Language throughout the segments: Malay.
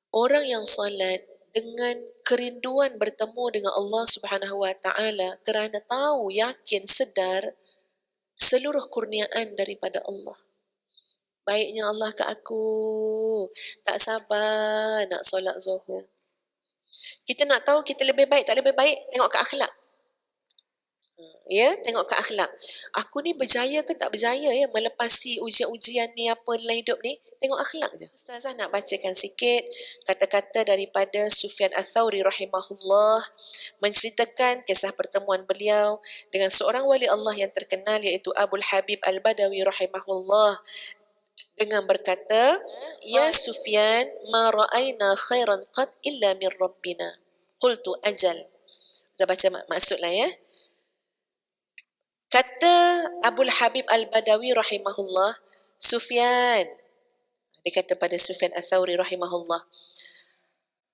Orang yang salat dengan kerinduan bertemu dengan Allah Subhanahu wa taala kerana tahu, yakin, sedar seluruh kurniaan daripada Allah. Baiknya Allah ke aku, tak sabar nak solat Zuhur. Kita nak tahu kita lebih baik tak lebih baik, tengok ke akhlak. Ya, tengok ke akhlak. Aku ni berjaya ke tak berjaya ya melepasi ujian-ujian ni apa dalam hidup ni? Tengok akhlak je. Ustazah nak bacakan sikit kata-kata daripada Sufyan Ats-Tsauri rahimahullah menceritakan kisah pertemuan beliau dengan seorang wali Allah yang terkenal iaitu Abul Habib Al-Badawi rahimahullah dengan berkata, "Ya Sufyan, ma ra'ayna khairan qad illa min rabbina." Qultu ajal. Saya baca maksudlah ya. Kata Abul Habib Al-Badawi rahimahullah, Sufyan, dia kata pada Sufyan Ats-Tsauri rahimahullah,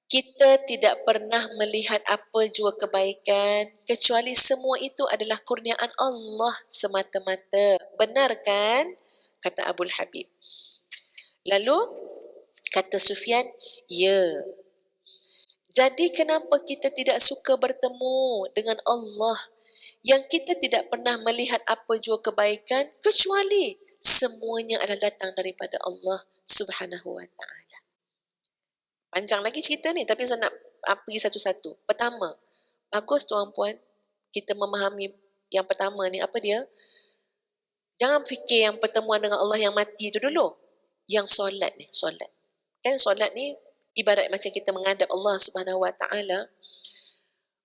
kita tidak pernah melihat apa jua kebaikan kecuali semua itu adalah kurniaan Allah semata-mata. Benar kan? Kata Abul Habib. Lalu kata Sufyan, ya. Jadi kenapa kita tidak suka bertemu dengan Allah yang kita tidak pernah melihat apa jua kebaikan kecuali semuanya adalah datang daripada Allah Subhanahu wa taala. Panjang lagi cerita ni tapi saya nak pergi satu-satu. Pertama, bagus tuan-puan kita memahami yang pertama ni apa dia? Jangan fikir yang pertemuan dengan Allah yang mati tu dulu. Yang solat ni, solat. Kan solat ni ibarat macam kita menghadap Allah Subhanahu wa taala.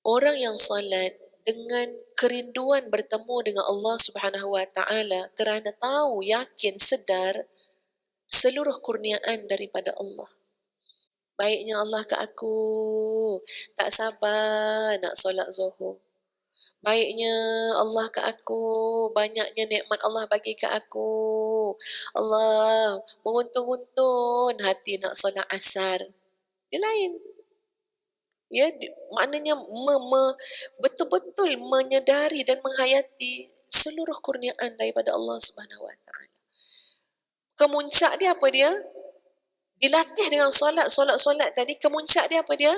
Orang yang solat dengan kerinduan bertemu dengan Allah Subhanahu wa taala kerana tahu, yakin, sedar seluruh kurniaan daripada Allah. Baiknya Allah ke aku, tak sabar nak solat Zuhur. Baiknya Allah ke aku, banyaknya nikmat Allah bagi ke aku. Allah, menguntun-untun hati nak solat asar. Dia lain. Ya, maknanya betul-betul menyedari dan menghayati seluruh kurniaan daripada Allah Subhanahu wa taala. Kemuncak dia apa dia? Dilatih dengan solat tadi, kemuncak dia apa dia?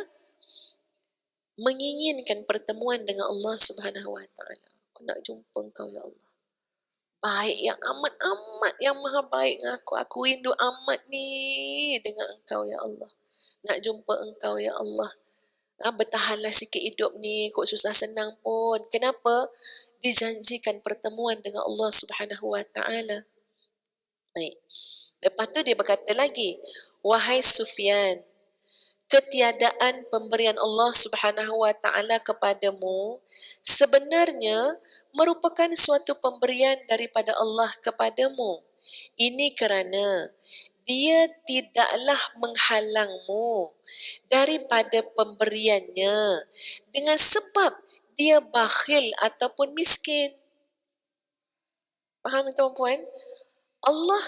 Menginginkan pertemuan dengan Allah Subhanahu wa taala. Aku nak jumpa engkau ya Allah. Baik yang amat-amat yang maha baik dengan aku. Aku rindu amat ni dengan engkau ya Allah. Nak jumpa engkau ya Allah. Bertahanlah sikit hidup ni, kok susah senang pun. Kenapa? Dijanjikan pertemuan dengan Allah Subhanahu wa taala. Baik. Lepas tu dia berkata lagi, wahai Sufyan, ketiadaan pemberian Allah Subhanahu wa taala kepadamu sebenarnya merupakan suatu pemberian daripada Allah kepadamu. Ini kerana dia tidaklah menghalangmu daripada pemberiannya dengan sebab dia bakhil ataupun miskin. Faham tuan-puan? Allah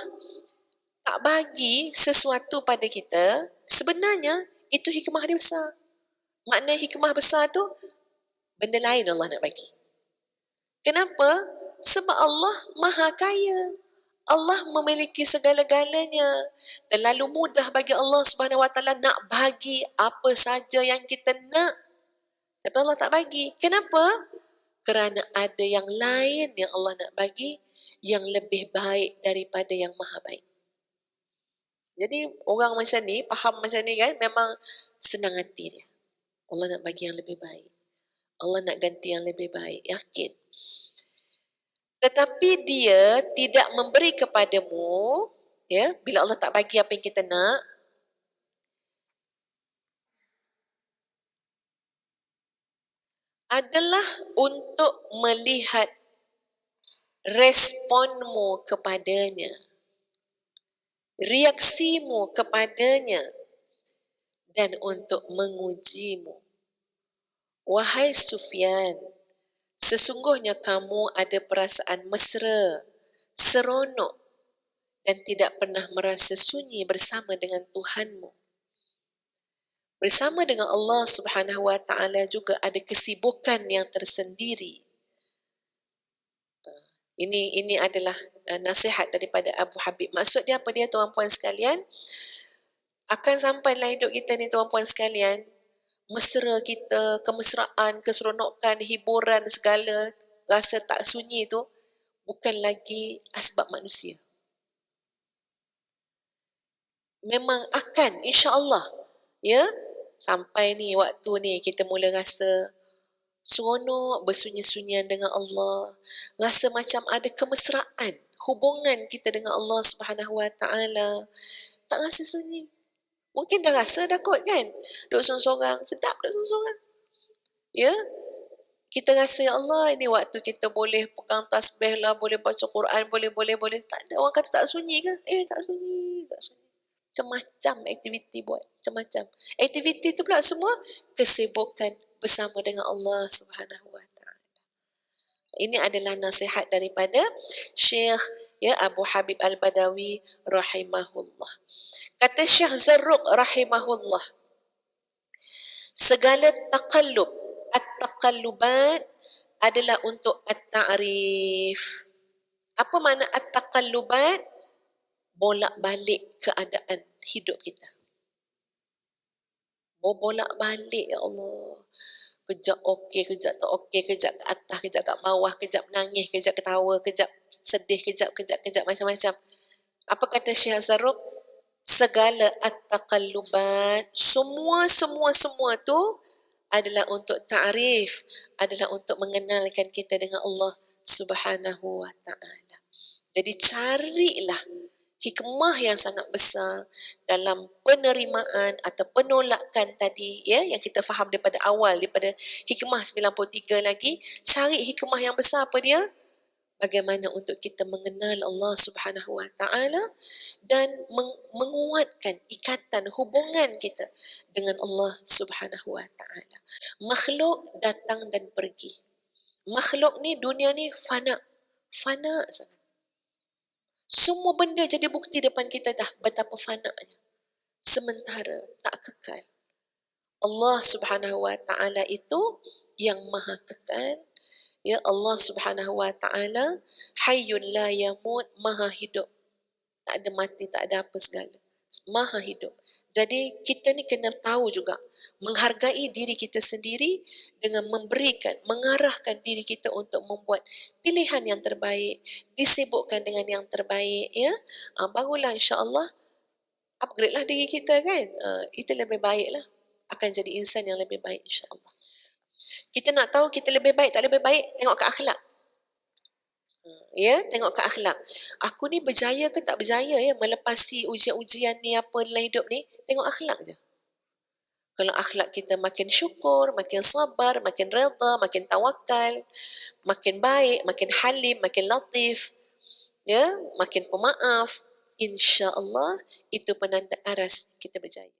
tak bagi sesuatu pada kita, sebenarnya itu hikmah dia besar. Makna hikmah besar tu, benda lain Allah nak bagi. Kenapa? Sebab Allah maha kaya. Allah memiliki segala-galanya. Terlalu mudah bagi Allah Subhanahu wa taala nak bagi apa saja yang kita nak. Tapi Allah tak bagi. Kenapa? Kerana ada yang lain yang Allah nak bagi yang lebih baik daripada yang maha baik. Jadi orang macam ni, faham macam ni kan, memang senang hati dia. Allah nak bagi yang lebih baik. Allah nak ganti yang lebih baik. Yakin. Tetapi dia tidak memberi kepadamu, ya, bila Allah tak bagi apa yang kita nak, adalah untuk melihat responmu kepadanya, reaksimu kepadanya, dan untuk mengujimu. Wahai Sufyan, sesungguhnya kamu ada perasaan mesra, seronok dan tidak pernah merasa sunyi bersama dengan Tuhanmu. Bersama dengan Allah Subhanahu wa taala juga ada kesibukan yang tersendiri. Ini adalah nasihat daripada Abu Habib. Maksud dia apa dia tuan-puan sekalian? Akan sampai dalam hidup kita ni tuan-puan sekalian, mesra kita, kemesraan, keseronokan, hiburan segala, rasa tak sunyi tu bukan lagi asbab manusia. Memang akan, insya-Allah, ya, sampai ni waktu ni kita mula rasa seronok bersunyi-sunyian dengan Allah, rasa macam ada kemesraan hubungan kita dengan Allah Subhanahu Wa Taala, tak rasa sunyi. Mungkin dah rasa dah kot kan, duduk sorang-sorang, sedap duduk sorang-sorang, ya. Kita rasa, ya Allah, ini waktu kita boleh pegang tasbih lah, boleh baca Quran, boleh. Tak ada orang kata tak sunyi ke? Tak sunyi. Macam-macam aktiviti buat, macam-macam. Aktiviti tu pula semua kesibukan bersama dengan Allah Subhanahu Wa Taala. Ini adalah nasihat daripada Syekh Abu Habib Al-Badawi rahimahullah. Kata Syekh Zarruq rahimahullah, segala taqallub, at-taqallubat adalah untuk at-ta'rif. Apa makna at-taqallubat? Bolak-balik keadaan hidup kita. Bolak-balik, ya Allah. Kejap okey, kejap tak okey, kejap ke atas, kejap kat bawah, kejap nangis, kejap ketawa, kejap sedih, kejap macam-macam. Apa kata Syekh Zarruq? Segala at-taqallubat, semua tu adalah untuk ta'rif, adalah untuk mengenalkan kita dengan Allah Subhanahu Wa Taala. Jadi carilah hikmah yang sangat besar dalam penerimaan atau penolakan tadi, ya, yang kita faham daripada awal, daripada hikmah 93 lagi. Cari hikmah yang besar apa dia? Bagaimana untuk kita mengenal Allah Subhanahu Wa Taala dan menguatkan ikatan hubungan kita dengan Allah Subhanahu Wa Taala. Makhluk datang dan pergi. Makhluk ni, dunia ni fana sangat. Semua benda jadi bukti depan kita dah betapa fananya. Sementara tak kekal. Allah Subhanahu Wa Taala itu yang maha kekal. Ya, Allah Subhanahu Wa Taala hayyun la yamut, maha hidup. Tak ada mati, tak ada apa segala. Maha hidup. Jadi kita ni kena tahu juga, menghargai diri kita sendiri dengan memberikan, mengarahkan diri kita untuk membuat pilihan yang terbaik, disibukkan dengan yang terbaik, ya. Barulah insya-Allah upgrade lah diri kita kan. Itu lebih baik lah. Akan jadi insan yang lebih baik insya-Allah. Kita nak tahu kita lebih baik tak lebih baik, tengok ke akhlak. Ya, tengok ke akhlak. Aku ni berjaya ke tak berjaya, ya, melepasi ujian-ujian ni apa dalam hidup ni, tengok akhlak je. Kalau akhlak kita makin syukur, makin sabar, makin redha, makin tawakal, makin baik, makin halim, makin latif, ya, makin pemaaf, insya-Allah itu penanda aras kita berjaya.